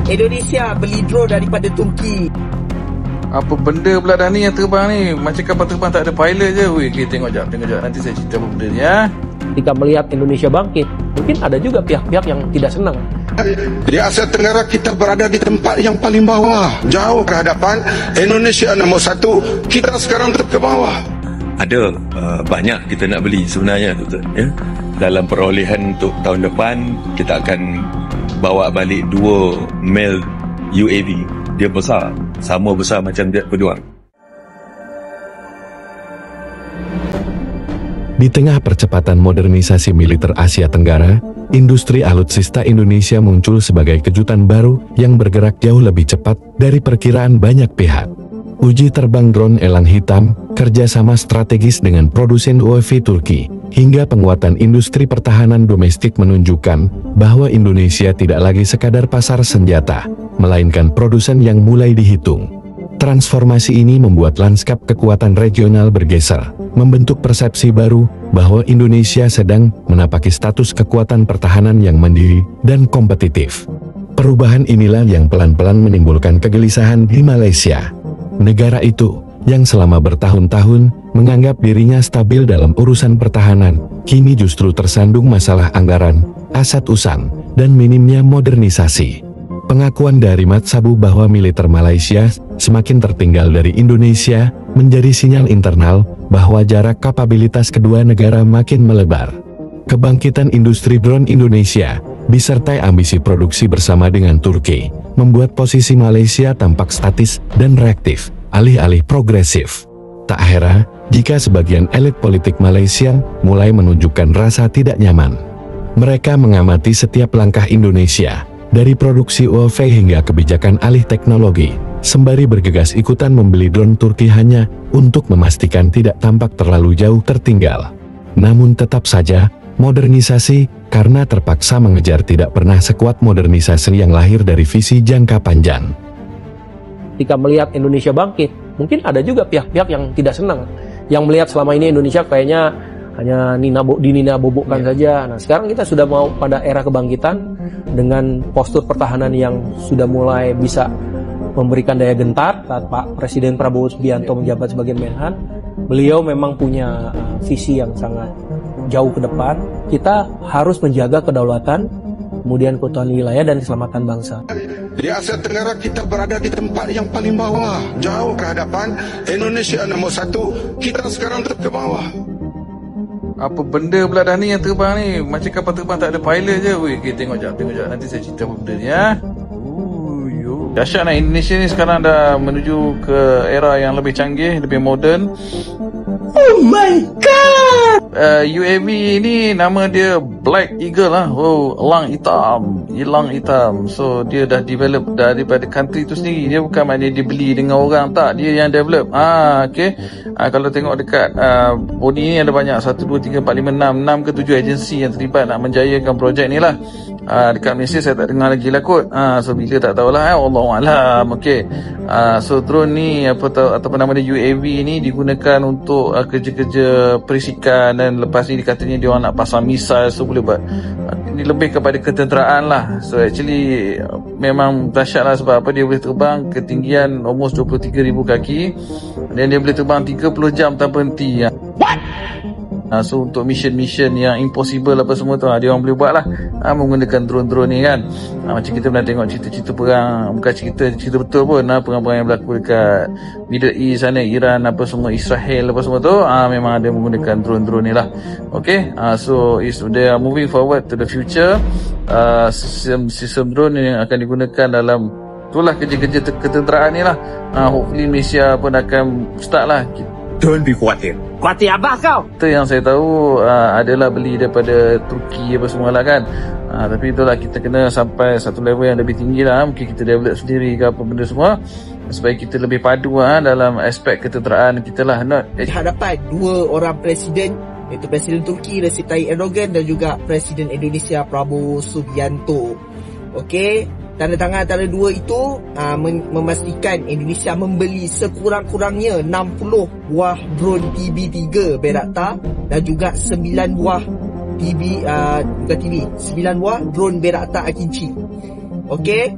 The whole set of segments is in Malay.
Indonesia beli drone daripada Turki. Apa benda pula dah ni yang terbang ni? Macam kapal terbang tak ada pilot je. Weh, okay, tengok jap. Nanti saya cerita apa benda ni ya. Ketika melihat Indonesia bangkit, mungkin ada juga pihak-pihak yang tidak senang. Di Asia Tenggara kita berada di tempat yang paling bawah, jauh ke hadapan. Indonesia nombor 1, kita sekarang ke bawah. Ada banyak kita nak beli sebenarnya, Dr. Ya? Dalam perolehan untuk tahun depan, kita akan bawa balik 2 male UAV. Dia besar, sama besar macam jet pejuang. Di tengah percepatan modernisasi militer Asia Tenggara, industri alutsista Indonesia muncul sebagai kejutan baru yang bergerak jauh lebih cepat dari perkiraan banyak pihak. Uji terbang drone elang hitam, kerjasama strategis dengan produsen UAV Turki, hingga penguatan industri pertahanan domestik menunjukkan bahwa Indonesia tidak lagi sekadar pasar senjata, melainkan produsen yang mulai dihitung. Transformasi ini membuat lanskap kekuatan regional bergeser, membentuk persepsi baru bahwa Indonesia sedang menapaki status kekuatan pertahanan yang mandiri dan kompetitif. Perubahan inilah yang pelan-pelan menimbulkan kegelisahan di Malaysia. Negara itu, yang selama bertahun-tahun menganggap dirinya stabil dalam urusan pertahanan, kini justru tersandung masalah anggaran, asat-usan, dan minimnya modernisasi. Pengakuan dari Mat Sabu bahwa militer Malaysia semakin tertinggal dari Indonesia menjadi sinyal internal bahwa jarak kapabilitas kedua negara makin melebar. Kebangkitan industri drone Indonesia, disertai ambisi produksi bersama dengan Turki, membuat posisi Malaysia tampak statis dan reaktif, alih-alih progresif. Tak heran jika sebagian elit politik Malaysia mulai menunjukkan rasa tidak nyaman. Mereka mengamati setiap langkah Indonesia, dari produksi UAV hingga kebijakan alih teknologi, sembari bergegas ikutan membeli drone Turki hanya untuk memastikan tidak tampak terlalu jauh tertinggal. Namun tetap saja, modernisasi karena terpaksa mengejar tidak pernah sekuat modernisasi yang lahir dari visi jangka panjang. Ketika melihat Indonesia bangkit, mungkin ada juga pihak-pihak yang tidak senang, yang melihat selama ini Indonesia kayaknya hanya dinina-bobokkan saja. Nah, sekarang kita sudah mau pada era kebangkitan dengan postur pertahanan yang sudah mulai bisa memberikan daya gentar saat Pak Presiden Prabowo Subianto menjabat sebagai Menhan. Beliau memang punya visi yang sangat jauh ke depan. Kita harus menjaga kedaulatan, kemudian keutuhan wilayah dan keselamatan bangsa. Di Asia Tenggara kita berada di tempat yang paling bawah, jauh ke hadapan. Indonesia nombor 1, kita sekarang ke bawah. Apa benda pula dah ni yang terbang ni? Macam kapal terbang tak ada pilot je. Weh, okay, tengok jap. Nanti saya cerita apa benda ni ya. Dahsyat lah, Indonesia ni sekarang dah menuju ke era yang lebih canggih, lebih moden. Oh my god! UAV ni nama dia Black Eagle lah. Oh, elang hitam. So dia dah develop daripada country tu sendiri. Dia bukan maknanya dia beli dengan orang, tak. Dia yang develop. Okay. Kalau tengok dekat body ni ada banyak 1, 2, 3, 4, 5, 6 ke 7 agensi yang terlibat nak menjayakan projek ni lah. Dekat Malaysia saya tak dengar lagi lah kot. So bila tak tahulah, Allahualam. Okay. So drone ni ataupun nama dia UAV ni digunakan untuk kerja-kerja perisikan, dan lepas ni dikatanya dia orang nak pasang misal, so boleh buat ini lebih kepada ketenteraan lah. So actually memang dahsyat lah, sebab apa, dia boleh terbang ketinggian almost 23,000 kaki, dan dia boleh terbang 30 jam tanpa henti. What? So untuk mission-mission yang impossible apa semua tu, dia orang boleh buat lah, menggunakan drone-drone ni kan. Macam kita pernah tengok cerita-cerita perang, bukan cerita betul pun, perang-perang yang berlaku dekat Middle East sana, Iran apa semua, Israel apa semua tu, memang ada menggunakan drone-drone ni lah. Okay, so they are moving forward to the future. Sistem drone yang akan digunakan dalam itulah kerja-kerja ketenteraan ni lah. Hopefully Malaysia pun akan start lah. Don't be khawatir. Khawatir abah kau? Itu yang saya tahu adalah beli daripada Turki apa semua lah kan. Tapi itulah, kita kena sampai satu level yang lebih tinggi lah. Mungkin kita develop sendiri ke apa benda semua, supaya kita lebih padu dalam aspek ketenteraan kita lah. Di hadapan dua orang presiden, iaitu Presiden Turki Recep Tayyip Erdogan dan juga Presiden Indonesia Prabowo Subianto. Okey, tanda tangan antara dua itu memastikan Indonesia membeli sekurang-kurangnya 60 buah drone TB3 Bayraktar dan juga 9 buah 9 buah drone Bayraktar Akinci. Okey.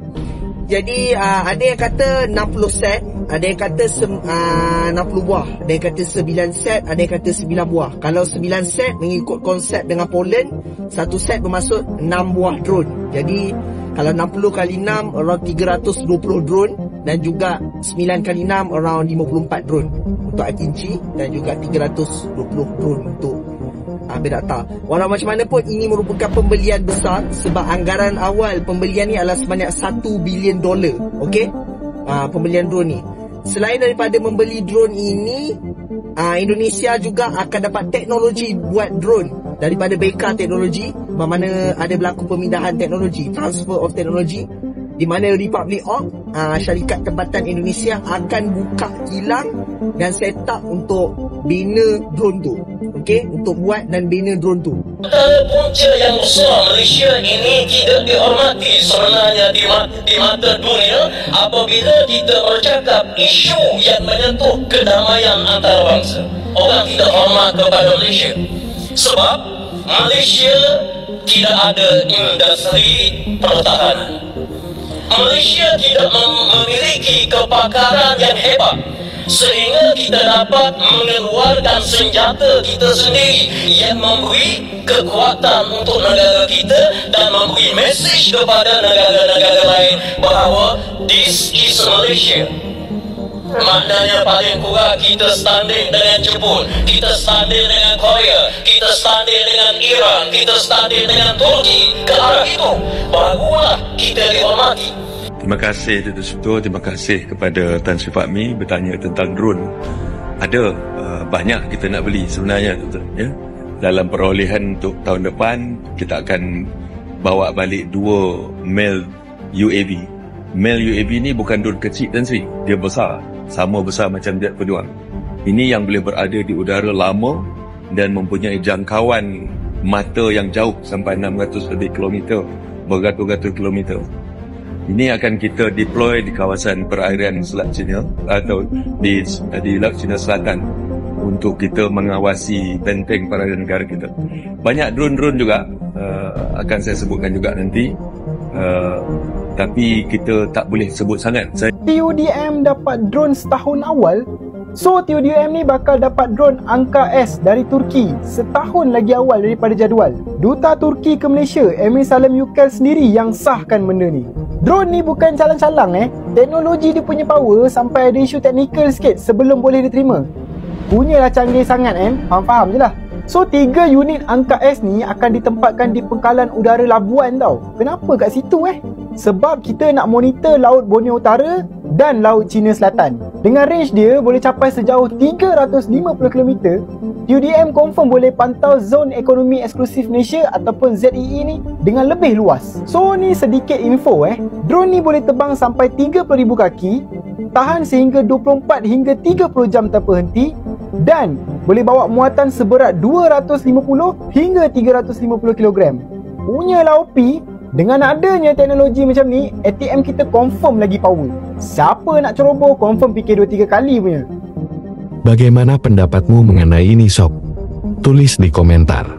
Jadi ada yang kata 60 set, ada yang kata 60 buah, ada yang kata 9 set, ada yang kata 9 buah. Kalau 9 set mengikut konsep dengan Poland, satu set bermaksud 6 buah drone. Jadi kalau 60 kali 6 around 320 drone, dan juga 9 kali 6 around 54 drone untuk Akinci, dan juga 320 drone untuk Bidata. Walau macam mana pun ini merupakan pembelian besar, sebab anggaran awal pembelian ni adalah sebanyak $1 billion. Okey, pembelian drone ni. Selain daripada membeli drone ini, Indonesia juga akan dapat teknologi buat drone daripada Beka Teknologi, mana ada berlaku pemindahan teknologi, transfer of technology, di mana Republic of syarikat tempatan Indonesia akan buka kilang dan set up untuk bina drone tu. Okey, untuk buat dan bina drone tu. Antara punca yang besar Malaysia ini tidak dihormati sebenarnya di mata dunia apabila kita bercakap isu yang menyentuh kedamaian antarabangsa. Orang tidak hormat kepada Malaysia sebab Malaysia tidak ada industri pertahanan. Malaysia tidak memiliki kepakaran yang hebat sehingga kita dapat mengeluarkan senjata kita sendiri yang memberi kekuatan untuk negara kita dan memberi mesej kepada negara-negara lain bahawa this is Malaysia. Maknanya paling kurang kita standing dengan Jepun, kita standing dengan Korea, kita standing dengan Iran, kita standing dengan Turki. Ke arah itu barulah kita dihormati. Terima kasih Datuk Sito, terima kasih kepada Tan Sri Fahmi bertanya tentang drone. Ada banyak kita nak beli sebenarnya, ya. Dalam perolehan untuk tahun depan kita akan bawa balik 2 MEL UAV. MEL UAV ni bukan drone kecil Tan Sri, dia besar, sama besar macam jet pejuang. Ini yang boleh berada di udara lama dan mempunyai jangkauan mata yang jauh sampai 600 lebih kilometer, beratus-ratus kilometer. Ini akan kita deploy di kawasan perairan Selat Cina atau di Laut Cina Selatan untuk kita mengawasi benteng perairan negara kita. Banyak drone-drone juga akan saya sebutkan juga nanti, tapi kita tak boleh sebut sangat. TUDM dapat drone setahun awal. So TUDM ni bakal dapat drone Angka S dari Turki setahun lagi awal daripada jadual. Duta Turki ke Malaysia, Emir Salim Yukel sendiri yang sahkan benda ni. Drone ni bukan calang-calang teknologi dia punya power sampai ada isu teknikal sikit sebelum boleh diterima. Punyalah canggih sangat faham-faham je lah. So 3 unit Angka S ni akan ditempatkan di Pangkalan Udara Labuan tau. Kenapa kat situ Sebab kita nak monitor Laut Borneo Utara dan Laut Cina Selatan. Dengan range dia boleh capai sejauh 350 km, TUDM confirm boleh pantau zon ekonomi eksklusif Malaysia ataupun ZEE ni dengan lebih luas. So ni sedikit info Drone ni boleh terbang sampai 30,000 kaki, tahan sehingga 24 hingga 30 jam tanpa henti, dan boleh bawa muatan seberat 250 hingga 350 kg. Punyalah OP. Dengan adanya teknologi macam ni, ATM kita confirm lagi power. Siapa nak ceroboh confirm fikir 2-3 kali punya. Bagaimana pendapatmu mengenai ini, Sob? Tulis di komentar.